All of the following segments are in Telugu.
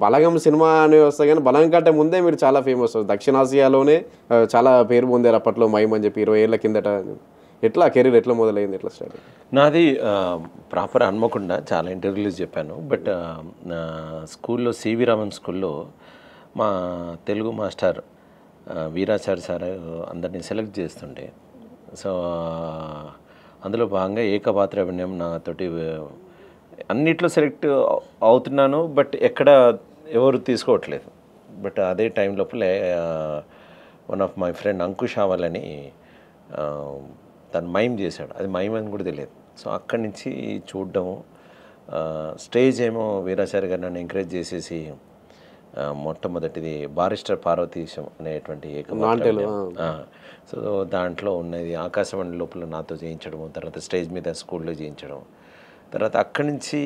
బలగం సినిమా అని వస్తాయి కానీ బలగం కంటే ముందే మీరు చాలా ఫేమస్ దక్షిణాసియాలోనే చాలా పేరు పొందారు అప్పట్లో మైమ్ అని చెప్పి 20 ఏళ్ల కిందట. ఎట్లా కెరీర్ ఎట్లా మొదలైంది, ఎట్లా స్టార్ట్ అయింది? నాది ప్రాపర్ హన్మకొండ, చాలా ఇంటర్వ్యూస్ చెప్పాను. బట్ నా స్కూల్లో సివి రామన్ స్కూల్లో మా తెలుగు మాస్టర్ వీరాచారి సార్ అందరినీ సెలెక్ట్ చేస్తుండే. సో అందులో భాగంగా ఏకపాత్ర అభినయం నాతోటి అన్నిట్లో సెలెక్ట్ అవుతున్నాను, బట్ ఎక్కడ ఎవరు తీసుకోవట్లేదు. బట్ అదే టైం లోపలే one of my friend Ankush ఆవాలని తను మైమ్ చేశాడు. అది మైమ్ అని కూడా తెలియదు. సో అక్కడి నుంచి చూడడము, స్టేజ్ ఏమో వీరాచారి గారు నన్ను ఎంకరేజ్ చేసేసి మొట్టమొదటిది బారిస్టర్ పార్వతీశం అనేటువంటి సో దాంట్లో ఉన్నది ఆకాశవాణి లోపల నాతో చేయించడము, తర్వాత స్టేజ్ మీద స్కూల్లో చేయించడం, తర్వాత అక్కడి నుంచి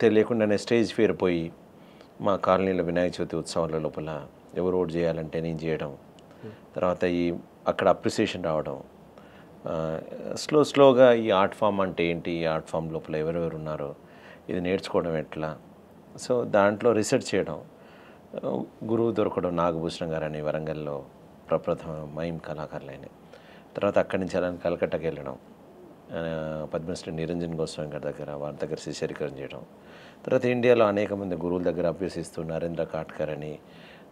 తెలియకుండానే స్టేజ్ ఫేర్ పోయి మా కాలనీలో వినాయక చవితి ఉత్సవాల లోపల ఎవరు ఓటు చేయాలంటే నేను చేయడం, తర్వాత అక్కడ అప్రిసియేషన్ రావడం, స్లోగా ఈ ఆర్ట్ ఫామ్ అంటే ఏంటి, ఈ ఆర్ట్ ఫామ్ లోపల ఎవరెవరు ఉన్నారో, ఇది నేర్చుకోవడం ఎట్లా, సో దాంట్లో రీసెర్చ్ చేయడం, గురువు దొరకడం నాగభూషణం గారు అని వరంగల్లో ప్రప్రథమ మైమ్ కళాకారులైన. తర్వాత అక్కడి నుంచి అలా కలకట్టాకి వెళ్ళడం, పద్మశ్రీ నిరంజన్ గోస్వామి గారి దగ్గర వారి దగ్గర శిష్యరీకరణ చేయడం, తర్వాత ఇండియాలో అనేక మంది గురువుల దగ్గర అభ్యసిస్తూ నరేంద్ర కాట్కర్ అని,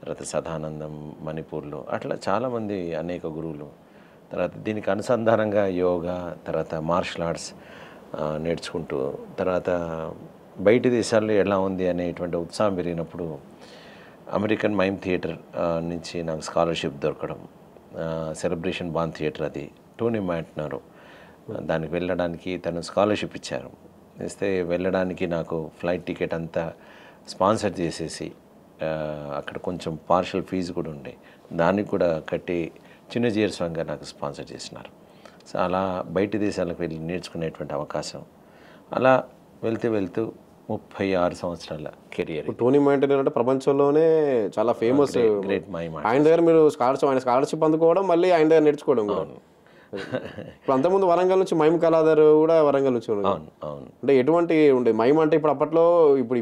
తర్వాత సదానందం మణిపూర్లో, అట్లా చాలామంది అనేక గురువులు. తర్వాత దీనికి అనుసంధానంగా యోగా, తర్వాత మార్షల్ ఆర్ట్స్ నేర్చుకుంటూ, తర్వాత బయటి దేశాల్లో ఎలా ఉంది అనేటువంటి ఉత్సాహం పెరిగినప్పుడు అమెరికన్ మైమ్ థియేటర్ నుంచి నాకు స్కాలర్షిప్ దొరకడం, సెలబ్రేషన్ బాన్ థియేటర్ అది టోనీ మాంట్నరు, దానికి వెళ్ళడానికి తను స్కాలర్షిప్ ఇచ్చారు. ఇస్తే వెళ్ళడానికి నాకు ఫ్లైట్ టికెట్ అంతా స్పాన్సర్ చేసేసి అక్కడ కొంచెం పార్షల్ ఫీజు కూడా ఉండే, దానికి కూడా కట్టి చిన్నజీయర్ స్వామిగా నాకు స్పాన్సర్ చేసినారు. సో అలా బయటి దేశాలకు వెళ్ళి నేర్చుకునేటువంటి అవకాశం, అలా వెళ్తూ 36 సంవత్సరాల కెరియర్. టోనీ మాంటైనర్ అంటే ప్రపంచంలోనే చాలా ఫేమస్, గ్రేట్ మైమ్. ఆయన దగ్గర మీరు స్కాలర్షిప్ అందుకోవడం, మళ్ళీ ఆయన దగ్గర నేర్చుకోవడం కూడా. ఇప్పుడు అంతకుముందు వరంగల్ నుంచి మైమ్ కళాధర్ కూడా వరంగల్ నుంచి. అవును. అంటే ఎటువంటి ఉండే మైమ్ అంటే ఇప్పుడు అప్పట్లో,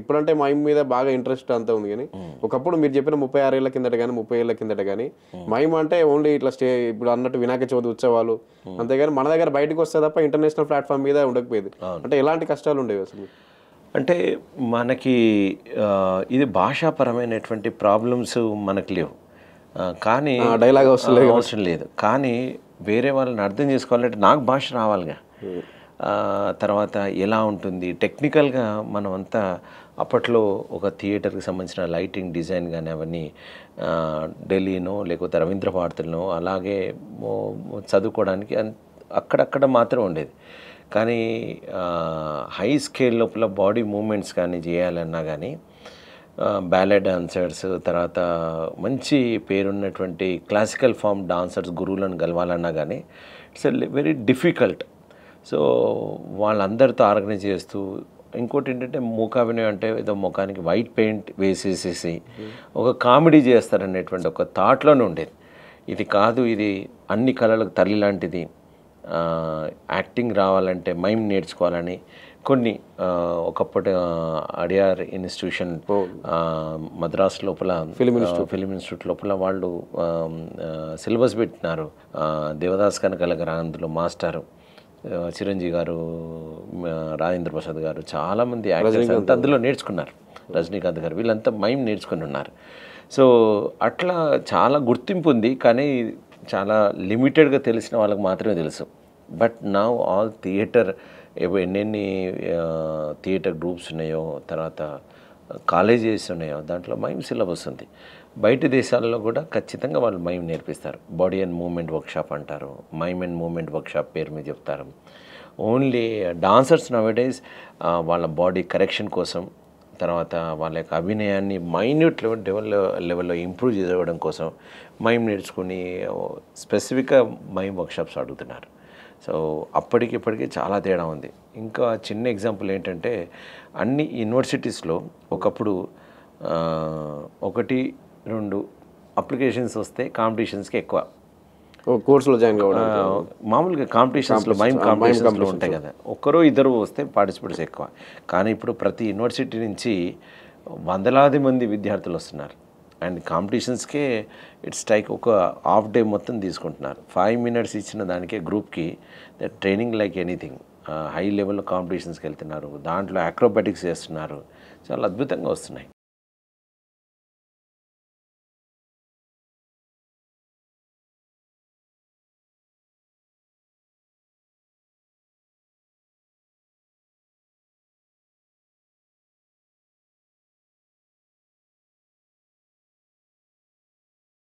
ఇప్పుడంటే మైమ్ మీద బాగా ఇంట్రెస్ట్ అంతా ఉంది కానీ ఒకప్పుడు మీరు చెప్పిన 36 ఏళ్ల కిందట కానీ 30 ఏళ్ల కిందట కానీ మైమ్ అంటే ఓన్లీ ఇట్లా ఇప్పుడు అన్నట్టు వినాయక చవితి ఉత్సవాలు అంతేగాని మన దగ్గర బయటకు వస్తే తప్ప ఇంటర్నేషనల్ ప్లాట్ఫామ్ మీద ఉండకపోయేది. అంటే ఎలాంటి కష్టాలు ఉండేవి అసలు? అంటే మనకి ఇది భాషాపరమైనటువంటి ప్రాబ్లమ్స్ మనకు లేవు, కానీ డైలాగ్ అవసరం లేదు. కానీ వేరే వాళ్ళని అర్థం చేసుకోవాలంటే నాకు భాష రావాలిగా. తర్వాత ఎలా ఉంటుంది టెక్నికల్గా మనం అంతా అప్పట్లో ఒక థియేటర్కి సంబంధించిన లైటింగ్ డిజైన్ కానీ అవన్నీ ఢిల్లీనో లేకపోతే రవీంద్ర భారతిలో అలాగే చదువుకోవడానికి అక్కడక్కడ మాత్రం ఉండేది. కానీ హై స్కేల్ లోపల బాడీ మూమెంట్స్ కానీ చేయాలన్నా కానీ బ్యాలే డాన్సర్స్, తర్వాత మంచి పేరున్నటువంటి క్లాసికల్ ఫామ్ డాన్సర్స్ గురువులను కలవాలన్నా కానీ ఇట్స్ వెరీ డిఫికల్ట్. సో వాళ్ళందరితో ఆర్గనైజ్ చేస్తూ, ఇంకోటి ఏంటంటే మూకాభినయం అంటే ఏదో ముఖానికి వైట్ పెయింట్ వేసేసేసి ఒక కామెడీ చేస్తారనేటువంటి ఒక థాట్లోనే ఉండేది. ఇది కాదు, ఇది అన్ని కళలకు తల్లి లాంటిది, యాక్టింగ్ రావాలంటే మైమ్ నేర్చుకోవాలని కొన్ని ఒకప్పటి అడియార్ ఇన్స్టిట్యూషన్ మద్రాస్ లోపల ఫిలిం ఇన్స్టిట్యూట్ లోపల వాళ్ళు సిలబస్ పెట్టినారు. దేవదాస్ కనకలగారు అందులో మాస్టారు, చిరంజీవి గారు, రాజేంద్ర ప్రసాద్ గారు, చాలామంది యాక్టర్స్ అంతా అందులో నేర్చుకున్నారు. రజనీకాంత్ గారు, వీళ్ళంతా మైమ్ నేర్చుకుని ఉన్నారు. సో అట్లా చాలా గుర్తింపు ఉంది, కానీ చాలా లిమిటెడ్గా తెలిసిన వాళ్ళకి మాత్రమే తెలుసు. బట్ నౌ ఆల్ థియేటర్ ఎన్నెన్ని థియేటర్ గ్రూప్స్ ఉన్నాయో, తర్వాత కాలేజెస్ ఉన్నాయో, దాంట్లో మైమ్ సిలబస్ ఉంది. బయట దేశాల్లో కూడా ఖచ్చితంగా వాళ్ళు మైమ్ నేర్పిస్తారు. బాడీ అండ్ మూమెంట్ వర్క్షాప్ అంటారు, మైమ్ అండ్ మూమెంట్ వర్క్షాప్ పేరు మీద చెప్తారు. ఓన్లీ డాన్సర్స్ నవేడేస్ వాళ్ళ బాడీ కరెక్షన్ కోసం, తర్వాత వాళ్ళ యొక్క అభినయాన్ని మైన్యూట్ లెవెల్లో ఇంప్రూవ్ చేసుకోవడం కోసం మైమ్ నేర్చుకుని స్పెసిఫిక్గా మైమ్ వర్క్షాప్స్ అడుగుతున్నారు. సో అప్పటికి ఇప్పటికీ చాలా తేడా ఉంది. ఇంకా చిన్న ఎగ్జాంపుల్ ఏంటంటే, అన్ని యూనివర్సిటీస్లో ఒకప్పుడు 1-2 అప్లికేషన్స్ వస్తే కాంపిటీషన్స్కి ఎక్కువ కోర్సులో జాయిన్ కావడం, మామూలుగా కాంపిటీషన్స్లో మైమ్ కాంపిటీషన్స్లో ఉంటాయి కదా, 1-2 వస్తే పార్టిసిపేట్స్ ఎక్కువ. కానీ ఇప్పుడు ప్రతి యూనివర్సిటీ నుంచి వందలాది మంది విద్యార్థులు వస్తున్నారు. అండ్ కాంపిటీషన్స్కే ఇట్స్ టైక్ ఒక హాఫ్ డే మొత్తం తీసుకుంటున్నారు. 5 minutes ఇచ్చిన దానికే గ్రూప్కి the training like anything. High లెవెల్లో కాంపిటీషన్స్కి వెళ్తున్నారు, దాంట్లో అక్రోబాటిక్స్ చేస్తున్నారు, చాలా అద్భుతంగా వస్తున్నాయి.